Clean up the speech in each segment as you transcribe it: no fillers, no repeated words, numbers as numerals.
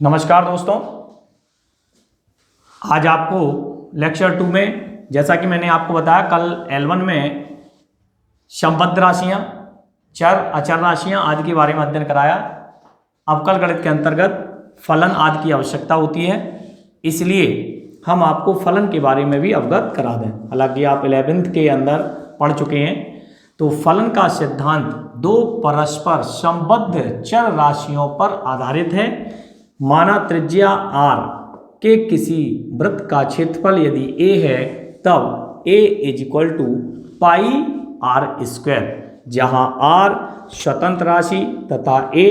नमस्कार दोस्तों, आज आपको लेक्चर 2 में, जैसा कि मैंने आपको बताया कल L1 में संबद्ध राशियां, चर अचर राशियां आदि के बारे में अध्ययन कराया। अब कल गणित के अंतर्गत फलन आदि की आवश्यकता होती है, इसलिए हम आपको फलन के बारे में भी अवगत करा दें। हालांकि आप 11th के अंदर पढ़ चुके हैं। तो फलन का सिद्धांत दो परस्पर संबद्ध चर राशियों पर आधारित है। माना त्रिज्या r के किसी वृत्त का क्षेत्रफल यदि a है, तब a = πr², जहां r स्वतंत्र राशि तथा a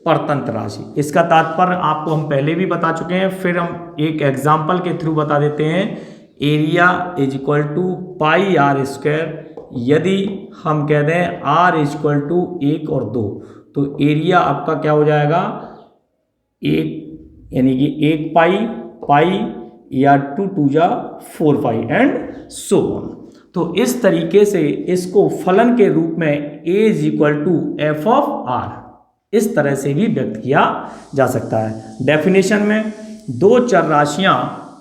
परतंत्र राशि। इसका तात्पर्य आपको हम पहले भी बता चुके हैं, फिर हम एक एग्जाम्पल के थ्रू बता देते हैं। Area = πr²। यदि हम कह दें r = 1 और 2, तो एरिया आपका क्या हो जाएगा, 1 यानी कि 1 पाई या 2 2 जा 4 पाई एंड सो ऑन। तो इस तरीके से इसको फलन के रूप में a = f(r) इस तरह से भी व्यक्त किया जा सकता है। डेफिनेशन में दो चर राशियां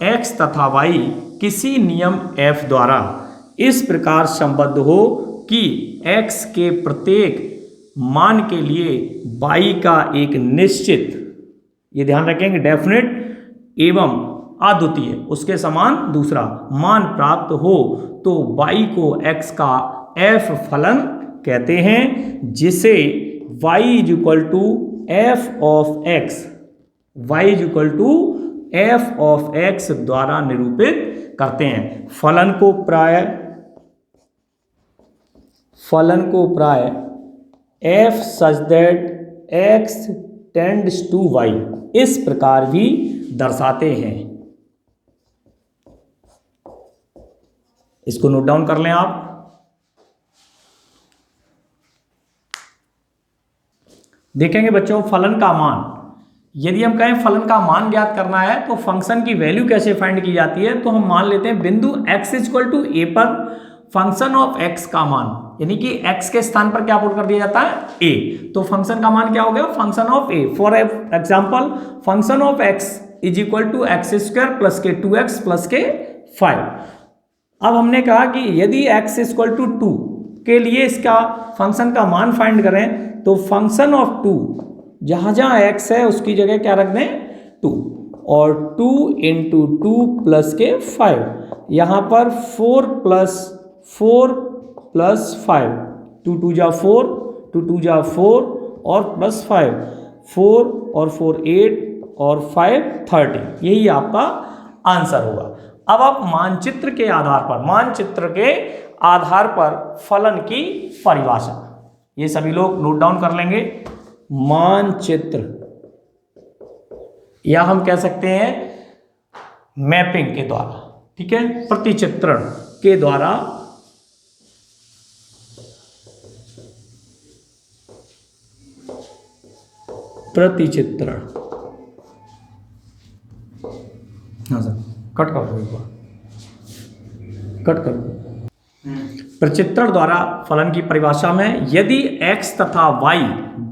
x तथा y किसी नियम f द्वारा इस प्रकार संबद्ध हो कि x के प्रत्येक मान के लिए y का एक निश्चित, ये ध्यान रखेंगे, डेफिनेट एवं अद्वितीय उसके समान दूसरा मान प्राप्त हो, तो y को x का f फलन कहते हैं, जिसे y = f(x) द्वारा निरूपित करते हैं। फलन को प्राय f such that x tends to y इस प्रकार भी दर्शाते हैं। इसको नोट डाउन कर लें आप। देखेंगे बच्चों, फलन का मान, यदि हम कहें फलन का मान ज्ञात करना है तो फंक्शन की वैल्यू कैसे फाइंड की जाती है। तो हम मान लेते हैं बिंदु x = a पर फंक्शन ऑफ x का मान, यानी कि x के स्थान पर क्या पुट कर दिया जाता है, a। तो फंक्शन का मान क्या हो गया, function of a। For example, function of x = x² + k 2x + k 5। अब हमने कहा कि यदि x = 2 के लिए इसका फंक्शन का मान फाइंड करें, तो फंक्शन ऑफ 2 जहां जहां x है उसकी जगह क्या रख दें, 2, और 2 × 2 + k 5। यहां पर 4 + 5, 2 2 जा 4, 2 2 जा 4 और +5, 4 और 4 8 और 5 30। यही आपका आंसर होगा। अब आप मानचित्र के आधार पर फलन की परिभाषा, ये सभी लोग नोट डाउन कर लेंगे। मानचित्र, या हम कह सकते हैं मैपिंग के द्वारा, ठीक है, प्रतिचित्रण के द्वारा हाँ सर, कट कर दो, एक बार कट कर दो। प्रचित्रण द्वारा फलन की परिभाषा में यदि x तथा y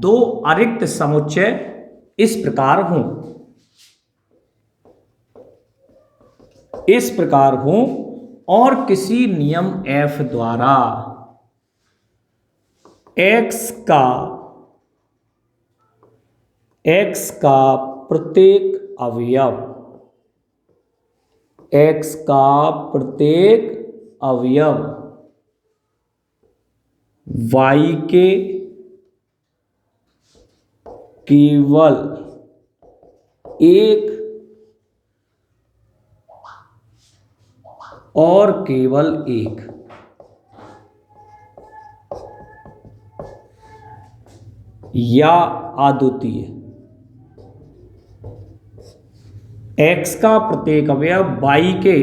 दो अरिक्त समुच्चय इस प्रकार हों और किसी नियम f द्वारा x का प्रत्येक अवयव y के केवल एक और केवल एक या अद्वितीय, x का प्रत्येक अवयव y के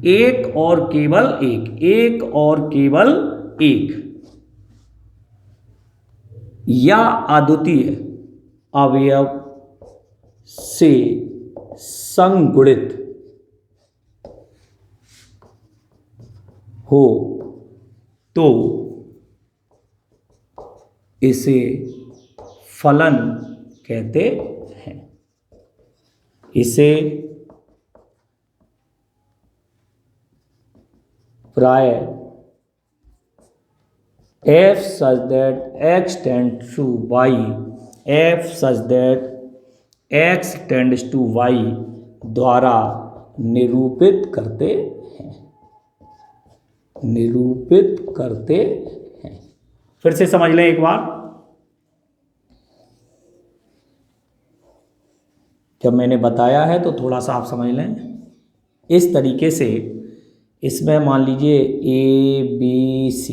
एक और केवल एक या अद्वितीय अवयव से संगुणित हो, तो इसे फलन कहते हैं। इसे प्राय f such that x tends to y, f such that x tends to y द्वारा निरूपित करते हैं। फिर से समझ लें एक बार। जब मैंने बताया है तो थोड़ा सा आप समझ लें। इस तरीके से इसमें मान लीजिए ABC,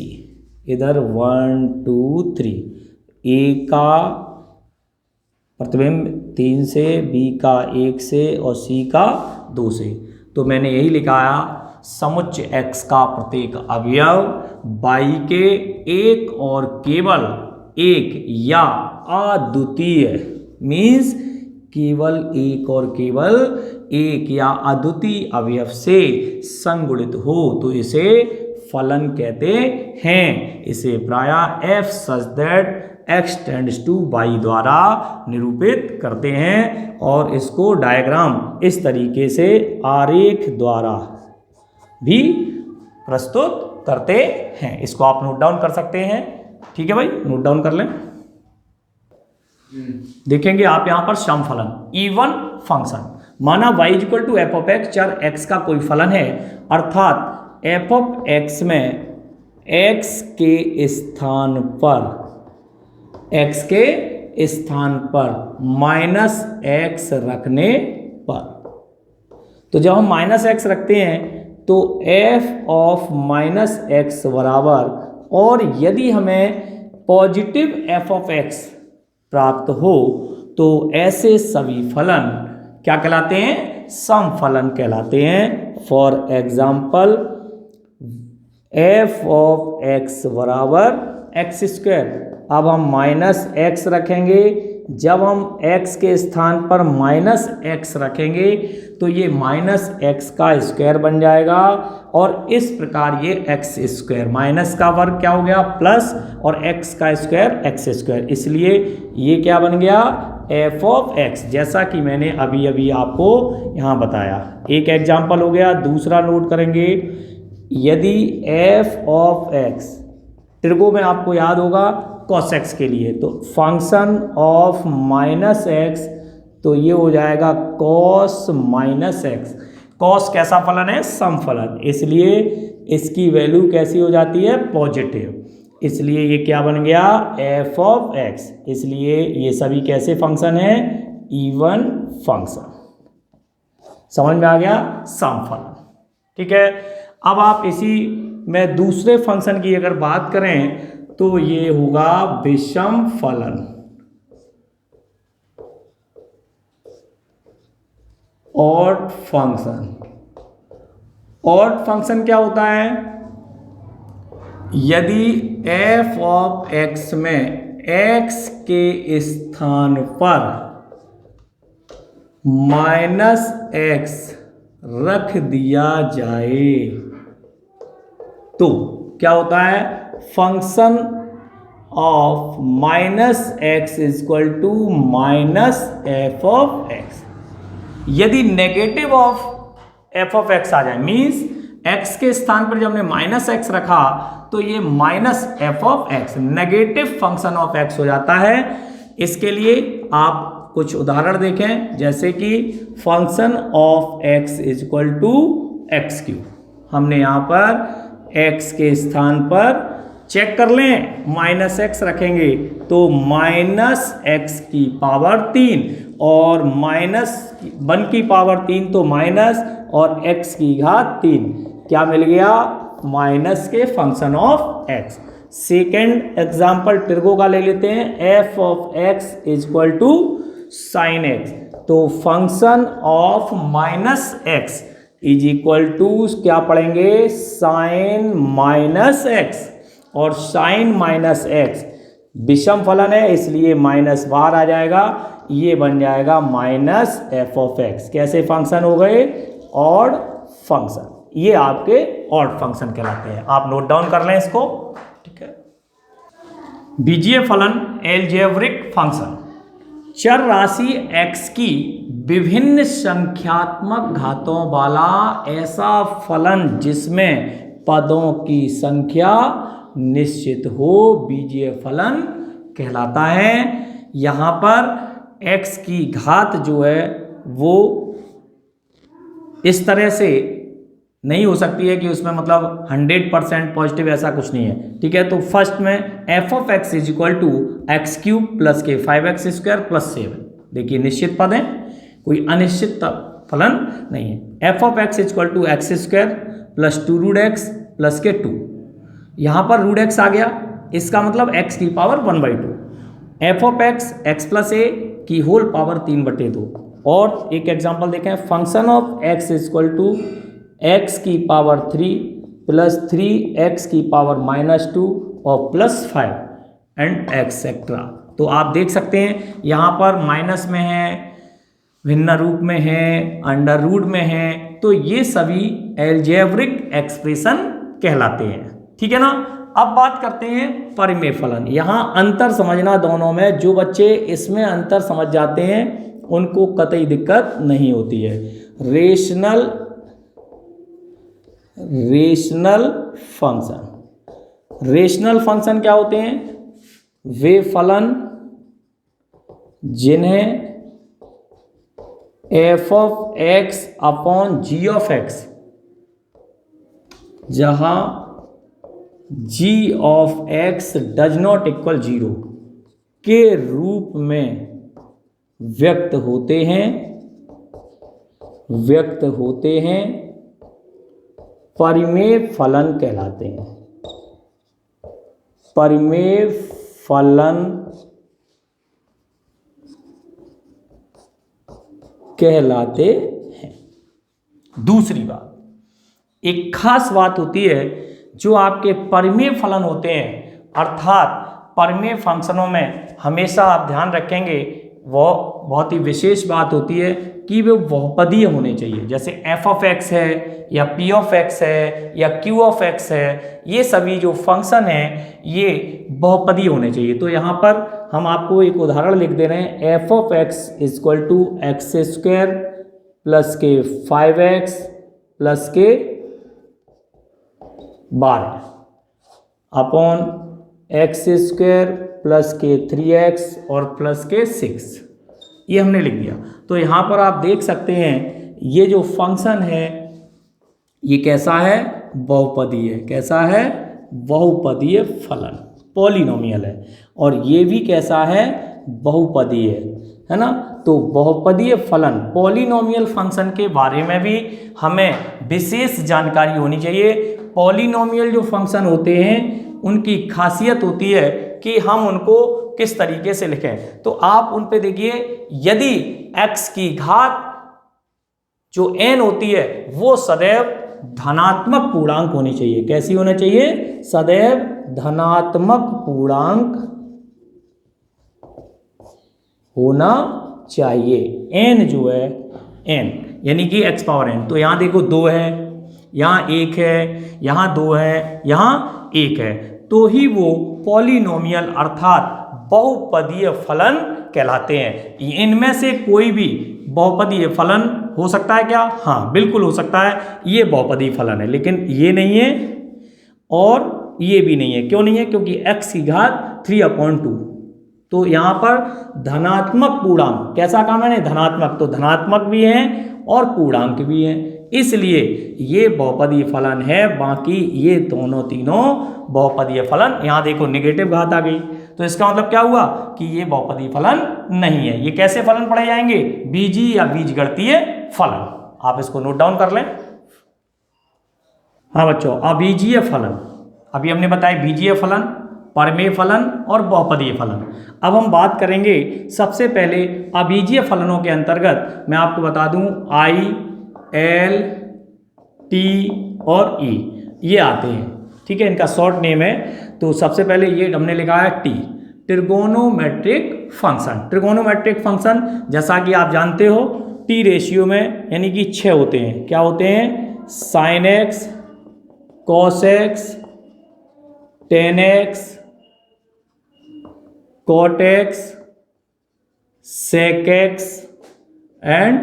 इधर 1 2 3, A का प्रतिबिंब 3 से, B का 1 से और C का 2 से। तो मैंने यही लिखाया समुच्चय x का प्रत्येक अवयव y के एक और केवल एक या अद्वितीय मीन्स केवल एक और केवल एक या अद्वितीय अवयव से संगुणित हो तो इसे फलन कहते हैं। इसे प्रायः f such that x tends to y द्वारा निरूपित करते हैं और इसको डायग्राम इस तरीके से आरेख द्वारा भी प्रस्तुत करते हैं। इसको आप नोट डाउन कर सकते हैं। ठीक है भाई, नोट डाउन कर लें। देखेंगे आप यहां पर सम फलन इवन फंक्शन माना y equal to F of X, चर x का कोई फलन है अर्थात एफ ऑफ एक्स में x के स्थान पर माइनस एक्स रखने पर, तो जब हम माइनस एक्स रखते हैं तो f ऑफ माइनस एक्स बराबर, और यदि हमें पॉजिटिव f ऑफ x प्राप्त हो तो ऐसे सभी फलन क्या कहलाते हैं? सम फलन कहलाते हैं। For example f of x बराबर एक्स स्क्वायर। अब हम माइनस एक्स रखेंगे, जब हम x के स्थान पर माइनस एक्स रखेंगे तो ये माइनस एक्स का स्क्वायर बन जाएगा और इस प्रकार ये एक्स स्क्वायर, माइनस का वर्ग क्या हो गया प्लस और एक्स का स्क्वायर एक्स स्क्वायर, इसलिए ये क्या बन गया एफ ऑफ एक्स, जैसा कि मैंने अभी अभी आपको यहाँ बताया। एक एग्जाम्पल हो गया। दूसरा नोट करेंगे, यदि एफ ऑफ एक्स त्रिगो में आपको याद होगा कॉस एक्स के लिए, तो फंक्शन ऑफ माइनस एक्स, तो ये हो जाएगा कॉस माइनस एक्स। कॉस कैसा फलन है? सम फलन, इसलिए इसकी वैल्यू कैसी हो जाती है? पॉजिटिव, इसलिए ये क्या बन गया एफ ऑफ एक्स। इसलिए ये सभी कैसे फंक्शन है? Even function. समझ में आ गया? सम फलन। ठीक है, अब आप इसी में दूसरे फंक्शन की अगर बात करें तो ये होगा विषम फलन। Odd function. ऑड फंक्शन क्या होता है? यदि f ऑफ x में x के स्थान पर माइनस एक्स रख दिया जाए तो क्या होता है? Function of minus x equal to minus f of x. यदि negative of f of x आ जाए, मीन्स x के स्थान पर जब हमने माइनस एक्स रखा तो ये minus f of x negative function of x हो जाता है। इसके लिए आप कुछ उदाहरण देखें, जैसे कि function of x is equal to X cube. हमने यहाँ पर x के स्थान पर चेक कर लें, माइनस एक्स रखेंगे तो माइनस एक्स की पावर 3 और माइनस 1 की पावर 3 तो माइनस और x की घात 3, क्या मिल गया? माइनस के function of x। Second example trigo का ले लेते हैं, f of x is equal to sine x, तो function of minus x is equal to क्या पढ़ेंगे? साइन माइनस एक्स, और साइन माइनस एक्स विषम फलन है इसलिए माइनस बाहर आ जाएगा, ये बन जाएगा माइनस एफ ऑफ एक्स। कैसे फंक्शन हो गए? Odd function. ये आपके ऑड फंक्शन कहलाते हैं। आप नोट डाउन कर लें इसको। ठीक है, बीजीय फलन एलजेब्रिक फंक्शन। चर राशि x की विभिन्न संख्यात्मक घातों वाला ऐसा फलन जिसमें पदों की संख्या निश्चित हो बीजीय फलन कहलाता है। यहाँ पर x की घात जो है वो इस तरह से नहीं हो सकती है कि उसमें मतलब 100% पॉजिटिव, ऐसा कुछ नहीं है। ठीक है, तो फर्स्ट में F of X is equal to X cube plus K 5x square plus 7। देखिए निश्चित पद है, कोई अनिश्चित फलन नहीं है। F of X is equal to X square plus 2 root X plus K 2। यहाँ पर रूट एक्स आ गया, इसका मतलब x की power 1/2। F of x x plus a की होल पावर 3/2। और एक एग्जांपल देखें, function of x is equal to x की पावर 3 प्लस 3x की पावर -2 और प्लस 5 एंड एक्सेट्रा। तो आप देख सकते हैं यहाँ पर माइनस में है, भिन्न रूप में है, अंडर रूट में है, तो ये सभी एल्जेब्रिक एक्सप्रेशन कहलाते हैं। ठीक है ना। अब बात करते हैं परिमेय फलन। यहाँ अंतर समझना दोनों में, जो बच्चे इसमें अंतर समझ जाते हैं उनको कतई दिक्कत नहीं होती है। रेशनल फंक्शन क्या होते हैं? वे फलन जिन्हें f of x upon g of x, जहां g of x does not equal 0 के रूप में व्यक्त होते हैं परिमेय फलन कहलाते हैं। परिमेय फलन कहलाते हैं। दूसरी बात, एक खास बात होती है, जो आपके परिमेय फलन होते हैं, अर्थात परिमेय फंक्शनों में हमेशा आप ध्यान रखेंगे, वो बहुत ही विशेष बात होती है कि वे बहुपदीय होने चाहिए। जैसे एफ ऑफ एक्स है या पी ऑफ एक्स है या क्यू ऑफ एक्स है, ये सभी जो फंक्शन हैं ये बहुपदीय होने चाहिए। तो यहाँ पर हम आपको एक उदाहरण लिख दे रहे हैं, F of X is equal to X square plus K 5x plus के 12 अपॉन एक्स स्क्वायर प्लस के 3x और प्लस के 6, ये हमने लिख दिया। तो यहाँ पर आप देख सकते हैं ये जो फंक्शन है ये कैसा है? बहुपदीय। कैसा है? बहुपदीय फलन, पॉलिनोमियल है। और ये भी कैसा है? बहुपदीय है ना। तो बहुपदीय फलन, पॉलिनोमियल फंक्शन के बारे में भी हमें विशेष जानकारी होनी चाहिए। पॉलिनोमियल जो फंक्शन होते हैं उनकी खासियत होती है कि हम उनको किस तरीके से लिखें। तो आप उन पे देखिए, यदि x की घात जो n होती है वो सदैव धनात्मक पूर्णांक होनी चाहिए। कैसी होना चाहिए? सदैव धनात्मक पूर्णांक होना चाहिए। n जो है n यानी कि x पावर n, तो यहाँ देखो 2 है, यहाँ 1 है, यहाँ 2 है, यहाँ 1 है, तो ही वो पॉलिनोमियल अर्थात बहुपदीय फलन कहलाते हैं। इनमें से कोई भी बहुपदीय फलन हो सकता है क्या? हाँ बिल्कुल हो सकता है, ये बहुपदीय फलन है, लेकिन ये नहीं है और ये भी नहीं है। क्यों नहीं है? क्योंकि x की घात 3/2। तो यहाँ पर धनात्मक पूर्णांक, कैसा काम है? धनात्मक, तो धनात्मक भी है और पूर्णांक भी है, इसलिए ये बहुपदीय फलन है। बाकी ये दोनों तीनों बहुपदीय फलन, यहाँ देखो नेगेटिव घात आ गई, तो इसका मतलब क्या हुआ कि ये बहुपदीय फलन नहीं है। ये कैसे फलन पढ़े जाएंगे? बीजीय या बीजगणितीय फलन। आप इसको नोट डाउन कर लें। हाँ बच्चों, अबीजीय फलन अभी हमने बताया, बीजीय फलन, परिमेय फलन और बहुपदीय फलन। अब हम बात करेंगे सबसे पहले अबीजीय फलनों के अंतर्गत। मैं आपको बता दूं I, L, T और E ये आते हैं। ठीक है, इनका शॉर्ट नेम है। तो सबसे पहले ये हमने लिखा है T, trigonometric function. Trigonometric function जैसा कि आप जानते हो T रेशियो में यानी कि 6 होते हैं। क्या होते हैं? Sine X, cos X, tan X, cot X, sec X, and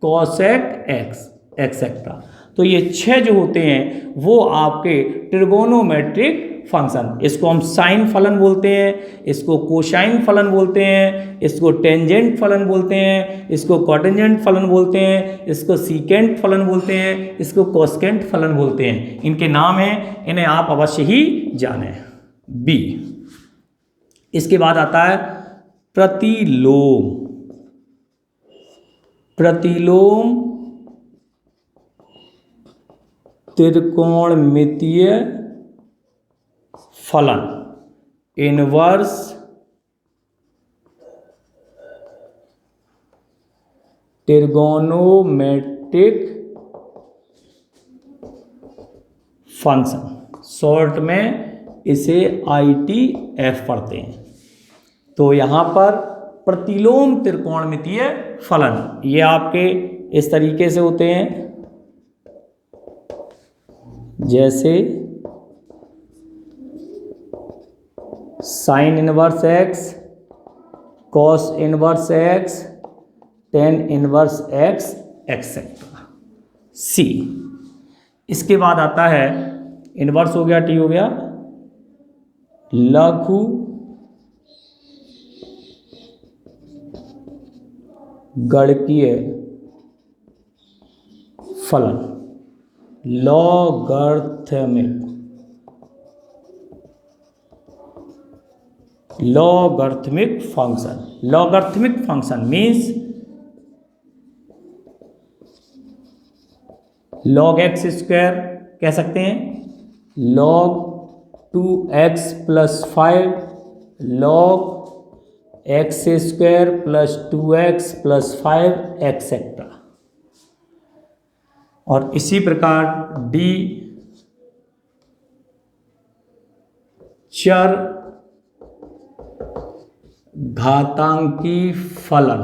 cosec X etcetera. तो ये 6 जो होते हैं वो आपके ट्रिगोनोमेट्रिक फंक्शन, इसको हम साइन फलन बोलते हैं, इसको कोसाइन फलन बोलते हैं, इसको टेंजेंट फलन बोलते हैं, इसको कॉटेंजेंट फलन बोलते हैं, इसको सीकेंट फलन बोलते हैं, इसको कोसेकेंट फलन बोलते हैं। इनके नाम हैं, इन्हें आप अवश्य ही जानें। बी, इसके बाद आता है प्रतिलोम। प्रतिलोम त्रिकोणमितीय फलन, इनवर्स ट्रिगोनोमेट्रिक फंक्शन, शॉर्ट में इसे ITF पढ़ते हैं। तो यहाँ पर प्रतिलोम त्रिकोणमितीय फलन ये आपके इस तरीके से होते हैं, जैसे sine inverse x, cos inverse x, tan inverse x etcetera. सी, इसके बाद आता है इनवर्स हो गया, टी हो गया, लघु गणकीय फलन, logarithmic function. Logarithmic function means log x square कह सकते हैं, log 2x + 5, log x square + 2x + 5 etcetera. और इसी प्रकार डी, चर घातांकी फलन,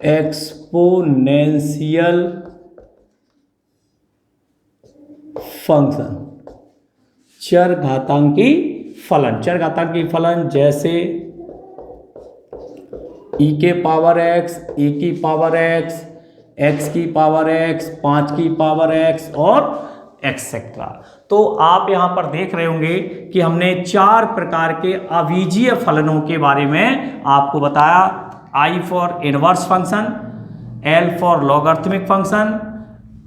एक्सपोनेंशियल फंक्शन, चर घातांकी फलन। चर घातांकी फलन जैसे e के पावर x, e की पावर x, x की पावर x, 5 की पावर x और एक्सेट्रा। तो आप यहाँ पर देख रहे होंगे कि हमने 4 प्रकार के अवीजीय फलनों के बारे में आपको बताया। I for inverse function, L for logarithmic function,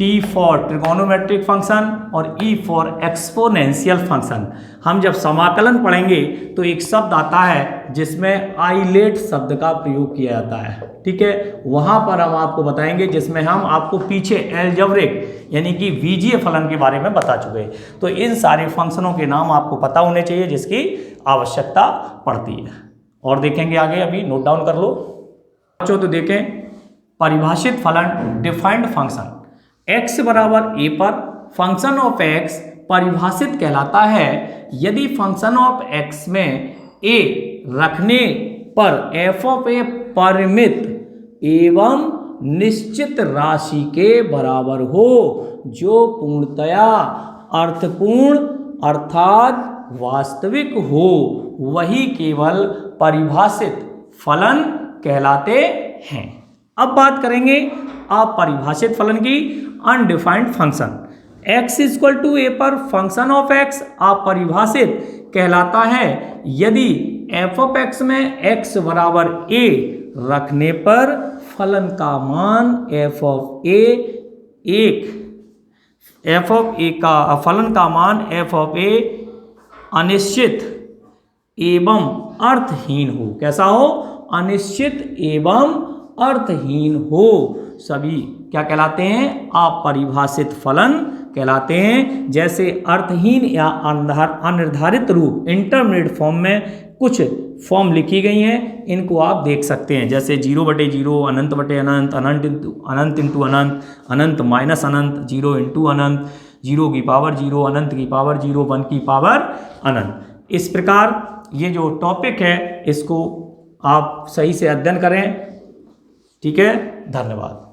T for trigonometric function और E फॉर एक्सपोनेंशियल फंक्शन। हम जब समाकलन पढ़ेंगे तो एक शब्द आता है जिसमें आइलेट शब्द का प्रयोग किया जाता है, ठीक है, वहां पर हम आपको बताएंगे, जिसमें हम आपको पीछे एलजेब्रिक यानी कि बीजीय फलन के बारे में बता चुके हैं। तो इन सारे फंक्शनों के नाम आपको पता होने चाहिए जिसकी आवश्यकता पड़ती है। और देखेंगे आगे, अभी नोट डाउन कर लो बच्चों। तो देखें परिभाषित फलन, डिफाइंड फंक्शन, x बराबर a पर फंक्शन ऑफ x परिभाषित कहलाता है यदि फंक्शन ऑफ x में a रखने पर f ऑफ a परिमित एवं निश्चित राशि के बराबर हो, जो पूर्णतया अर्थपूर्ण अर्थात वास्तविक हो, वही केवल परिभाषित फलन कहलाते हैं। अब बात करेंगे अपरिभाषित फलन की, अनडिफाइंड फंक्शन। x = a पर फंक्शन ऑफ x अपरिभाषित कहलाता है यदि f ऑफ x में x बराबर a रखने पर फलन का मान f ऑफ a का फलन का मान f ऑफ a अनिश्चित एवं अर्थहीन हो। कैसा हो? अनिश्चित एवं अर्थहीन हो। सभी क्या कहलाते हैं? अपरिभाषित फलन कहलाते हैं। जैसे अर्थहीन या अनिर्धारित रूप, इंटरमीडिएट फॉर्म में कुछ फॉर्म लिखी गई हैं, इनको आप देख सकते हैं। जैसे 0/0, अनंत/अनंत, अनंत इंटू अनंत, अनंत माइनस अनंत, 0 इंटू अनंत, 0 की पावर 0, अनंत की पावर 0, 1 की पावर अनंत। इस प्रकार ये जो टॉपिक है इसको आप सही से अध्ययन करें। ठीक है, धन्यवाद।